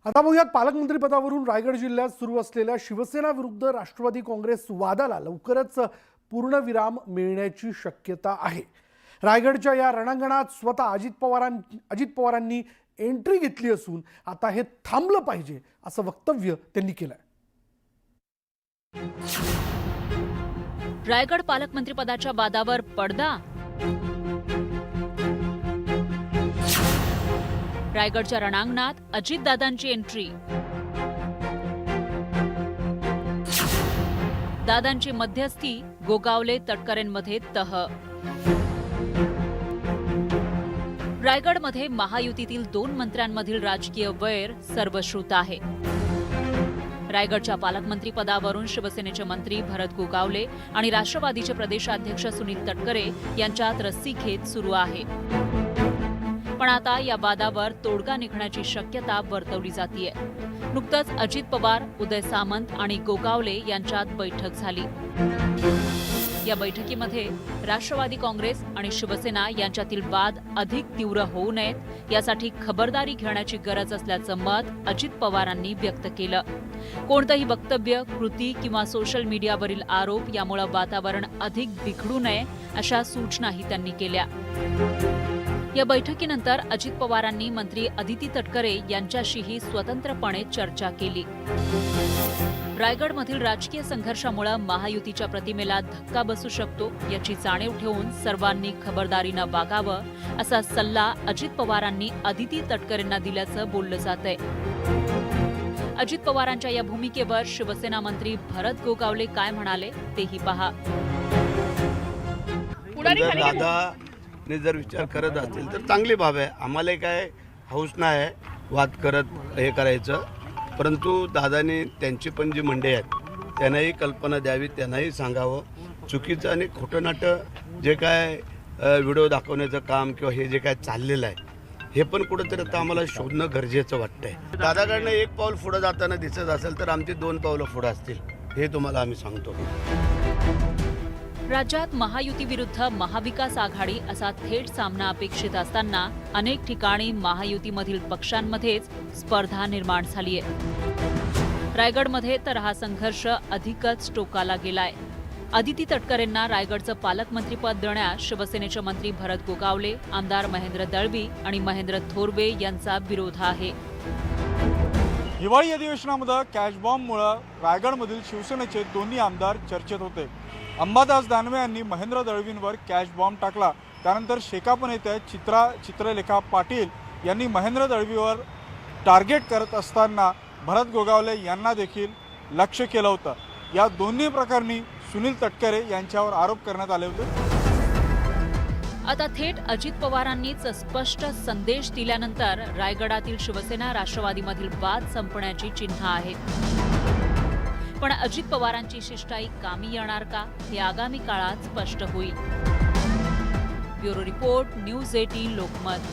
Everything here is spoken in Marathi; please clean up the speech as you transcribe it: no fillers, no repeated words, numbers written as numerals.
आता बघूयात पालकमंत्री पदावरून रायगड जिल्ह्यात सुरू असलेल्या शिवसेना विरुद्ध राष्ट्रवादी काँग्रेस वादाला लवकरच पूर्णविराम मिळण्याची शक्यता आहे। रायगडच्या या रणांगणात स्वतः अजित पवारांनी एंट्री घेतली असून आता हे थांबलं पाहिजे असं वक्तव्य त्यांनी केलंय। रायगड पालकमंत्री पदाच्या वादावर पडदा। रायगडच्या रणांगणात अजितदादांची एंट्री। दादांची मध्यस्थी, गोगावले तटकरेंमध्ये तह। रायगडमध्ये महायुतीतील 2 मंत्र्यांमधील राजकीय वैर सर्वश्रुत आहे। रायगडच्या पालकमंत्री पदावरून शिवसेनेचे मंत्री भरत गोगावले आणि राष्ट्रवादीचे प्रदेशाध्यक्ष सुनील तटकरे यांच्यात रस्सीखेच सुरू आहे। पण आता या वादावर तोडगा निघण्याची शक्यता वर्तवली जातीये। नुकतंच अजित पवार, उदय सामंत आणि गोगावले यांच्यात बैठक झाली। या बैठकीमध्ये राष्ट्रवादी काँग्रेस आणि शिवसेना यांच्यातील वाद अधिक तीव्र होऊ नयेत यासाठी खबरदारी घेण्याची गरज असल्याचं मत अजित पवारांनी व्यक्त केलं। कोणतंही वक्तव्य, कृती किंवा सोशल मीडियावरील आरोप यामुळे वातावरण अधिक बिघडू नये अशा सूचनाही त्यांनी केल्या। या बैठकीनंतर अजित पवारांनी मंत्री अदिती तटकरे यांच्याशीही स्वतंत्रपणे चर्चा केली। रायगडमधील राजकीय संघर्षामुळे महायुतीच्या प्रतिमेला धक्का बसू शकतो याची जाणीव ठेवून सर्वांनी खबरदारीनं वागावं असा सल्ला अजित पवारांनी अदिती तटकरेंना दिल्याचं बोललं जातंय। अजित पवारांच्या या भूमिकेवर शिवसेना मंत्री भरत गोगावले काय म्हणाले तेही पहा। दादाने जर विचार करत असतील तर चांगली बाब आहे। आम्हाला काय हौस नाही वाद करत हे करायचं, परंतु दादाने त्यांची पण जी मंडळी आहेत त्यांनाही कल्पना द्यावी, त्यांनाही सांगावं। चुकीचं आणि खोटं नाटं जे काय व्हिडिओ दाखवण्याचं काम किंवा हे जे काय चाललेलं आहे हे पण कुठंतरी आता आम्हाला शोधणं गरजेचं वाटतंय। दादाकडनं 1 पाऊल पुढे जाताना दिसत असेल तर आमची 2 पावलं पुढे असतील हे तुम्हाला आम्ही सांगतो। राज्यात महायुती विरुद्ध महाविकास आघाडी असा थेट सामना अपेक्षित असताना अनेक ठिकाणी महायुतीमधील पक्षांमध्येच स्पर्धा निर्माण झालीय। रायगडमध्ये तर हा संघर्ष अधिकच टोकाला गेलाय। अदिती तटकरेंना रायगडचं पालकमंत्रीपद देण्यास शिवसेनेचे मंत्री भरत गोगावले, आमदार महेंद्र दळवी आणि महेंद्र थोरवे यांचा विरोध आहे। हिवाळी अधिवेशनामध्ये कॅश बॉम्बमुळे रायगडमधील शिवसेनेचे दोन्ही आमदार चर्चेत होते। अंबादास दानवे यांनी महेंद्र दळवींवर कॅश बॉम्ब टाकला। त्यानंतर शेकाप नेत्या चित्रलेखा पाटील यांनी महेंद्र दळवीवर टार्गेट करत असताना भरत गोगावले यांना देखील लक्ष्य केलं होतं। या दोन्ही प्रकरणी सुनील तटकरे यांच्यावर आरोप करण्यात आले होते। आता थेट अजित पवारांनीच स्पष्ट संदेश दिल्यानंतर रायगडातील शिवसेना राष्ट्रवादीमधील वाद संपण्याची चिन्ह आहेत। पण अजित पवारांची शिष्टाई कामी येणार का हे आगामी काळात स्पष्ट होईल। Bureau report, news 18 Lokmat.